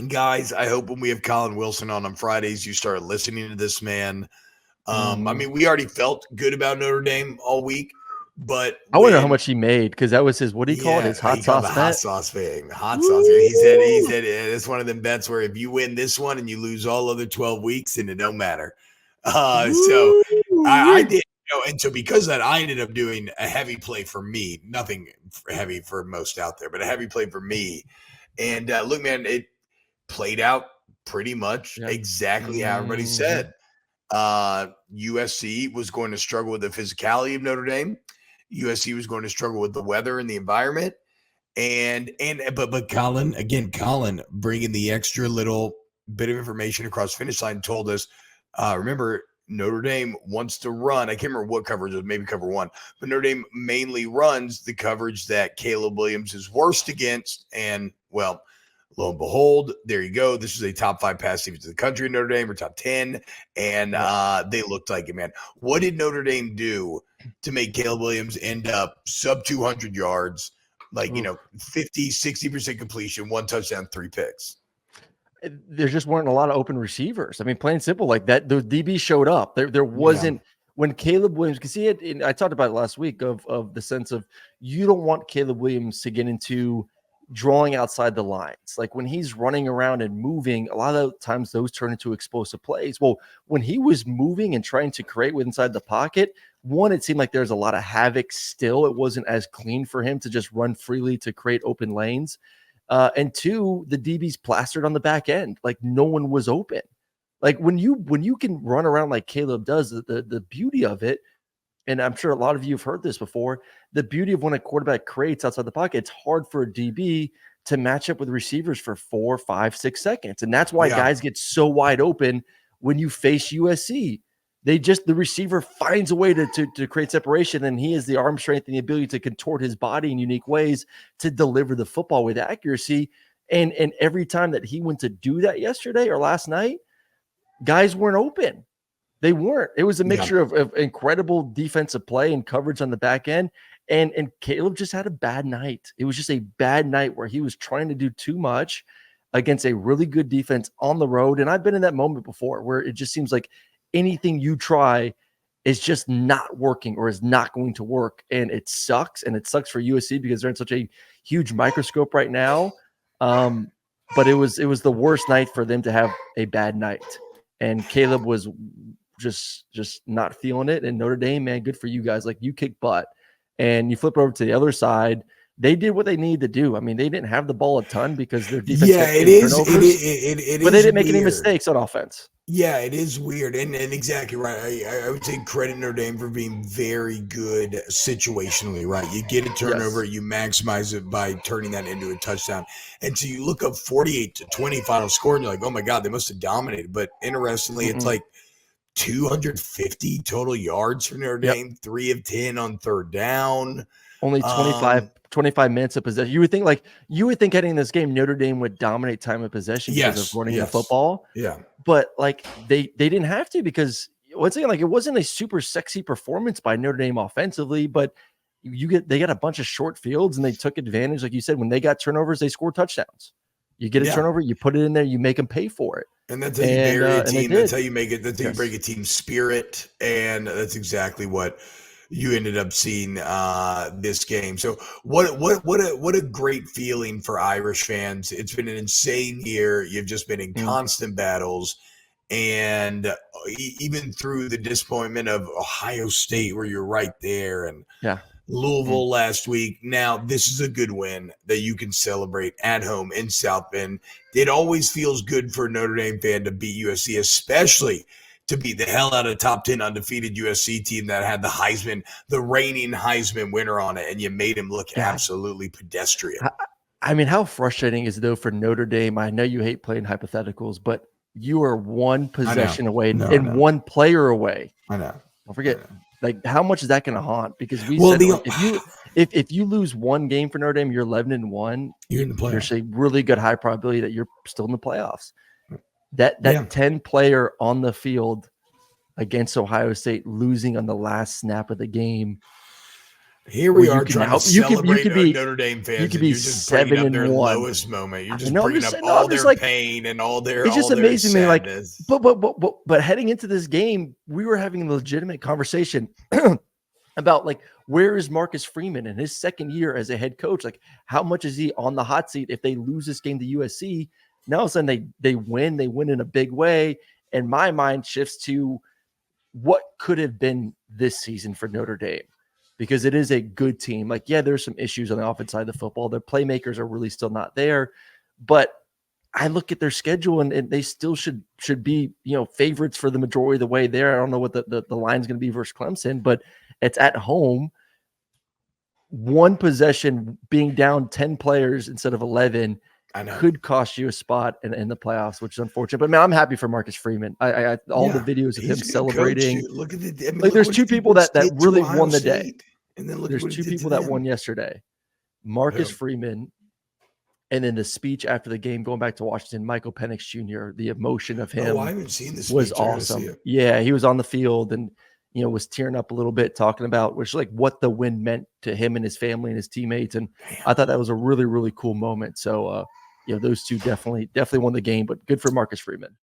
Guys, I hope when we have Colin Wilson on Fridays, you start listening to this man. I mean, we already felt good about Notre Dame all week, but I wonder how when much he made because that was his, what do you call it? His he hot called the sauce hot bet. sauce thing. Hot sauce. Woo! He said it's one of them bets where if you win this one and you lose all other 12 weeks, then it don't matter. So I did, and so because of that, I ended up doing a heavy play for me. Nothing heavy for most out there, but a heavy play for me. And look, man, it played out pretty much exactly how everybody said. USC was going to struggle with the physicality of Notre Dame. USC was going to struggle with the weather and the environment. But Colin bringing the extra little bit of information across finish line told us, remember, Notre Dame wants to run. I can't remember what coverage it was, maybe cover one, but Notre Dame mainly runs the coverage that Caleb Williams is worst against. And well, lo and behold, there you go. This is a top 5 pass defense in the country in Notre Dame, or top 10. And they looked like it, man. What did Notre Dame do to make Caleb Williams end up sub 200 yards? Like, 50, 60% completion, 1 touchdown, 3 picks. There just weren't a lot of open receivers. I mean, plain and simple, like that. The DB showed up. There wasn't when Caleb Williams, because he had. I talked about it last week of the sense of you don't want Caleb Williams to get into drawing outside the lines. Like when he's running around and moving, a lot of times those turn into explosive plays. Well, when he was moving and trying to create with inside the pocket, one, it seemed like there's a lot of havoc still. It wasn't as clean for him to just run freely to create open lanes. And two, the DB's plastered on the back end. Like no one was open. Like when you can run around like Caleb does, the beauty of it, and I'm sure a lot of you have heard this before, the beauty of when a quarterback creates outside the pocket, it's hard for a DB to match up with receivers for 4, 5, 6 seconds. And that's why guys get so wide open when you face USC. The receiver finds a way to create separation, and he has the arm strength and the ability to contort his body in unique ways to deliver the football with accuracy. And every time that he went to do that yesterday or last night, guys weren't open. They weren't. It was a mixture of incredible defensive play and coverage on the back end. And Caleb just had a bad night. It was just a bad night where he was trying to do too much against a really good defense on the road. And I've been in that moment before where it just seems like anything you try is just not working or is not going to work. And it sucks. And it sucks for USC because they're in such a huge microscope right now. But it was the worst night for them to have a bad night. And Caleb was just not feeling it. And Notre Dame, man, good for you guys. Like you kick butt. And you flip over to the other side. They did what they needed to do. I mean, they didn't have the ball a ton because their defense kept getting turnovers, but they didn't make any mistakes on offense. Yeah, it is weird. And exactly right. I would say credit Notre Dame for being very good situationally, right? You get a turnover, you maximize it by turning that into a touchdown. And so you look up 48-20 final score and you're like, oh my God, they must have dominated. But interestingly, it's like 250 total yards for Notre Dame, 3 of 10 on third down. Only 25 minutes of possession. You would think heading in this game, Notre Dame would dominate time of possession because of running the football. Yeah. But like they didn't have to because once again, like it wasn't a super sexy performance by Notre Dame offensively, but they got a bunch of short fields and they took advantage. Like you said, when they got turnovers, they scored touchdowns. You get a turnover, you put it in there, you make them pay for it. And that's how you bury a team. That's how you make it. That's how you break a team spirit. And that's exactly what you ended up seeing this game. So what a great feeling for Irish fans. It's been an insane year. You've just been in constant battles. And even through the disappointment of Ohio State, where you're right there, and Louisville last week. Now, this is a good win that you can celebrate at home in South Bend. It always feels good for a Notre Dame fan to beat USC, especially to beat the hell out of a top 10 undefeated USC team that had the reigning Heisman winner on it, and you made him look absolutely pedestrian. I mean, how frustrating is it, though, for Notre Dame? I know you hate playing hypotheticals, but you are one possession away and one player away. I know. Don't forget. Like, how much is that going to haunt? Because if you lose one game for Notre Dame, you're 11-1. You're in the playoffs. There's a really good high probability that you're still in the playoffs. That 10 player on the field against Ohio State losing on the last snap of the game. Here we are trying to celebrate be Notre Dame fans, you could and be you're just bringing up their 7-1. lowest moment. You're just bringing up all their pain and all their it's just all their amazing me. Like, sadness. but heading into this game, we were having a legitimate conversation about like, where is Marcus Freeman in his second year as a head coach? Like, how much is he on the hot seat if they lose this game to USC? Now all of a sudden they win in a big way, and my mind shifts to what could have been this season for Notre Dame, because it is a good team. Like, yeah, there's some issues on the offense side of the football. Their playmakers are really still not there, but I look at their schedule and they still should be, favorites for the majority of the way there. I don't know what the line's going to be versus Clemson, but it's at home. One possession being down 10 players instead of 11 could cost you a spot in the playoffs, which is unfortunate. But man, I'm happy for Marcus Freeman. I all the videos of him celebrating. Look at there's two people that really won the day. And then there's two people that won yesterday. Marcus Freeman, and then the speech after the game, going back to Washington, Michael Penix Jr., the emotion of him I haven't seen this was awesome. Yeah, he was on the field and was tearing up a little bit, talking about what the win meant to him and his family and his teammates. And I thought that was a really, really cool moment. So those two definitely won the game, but good for Marcus Freeman.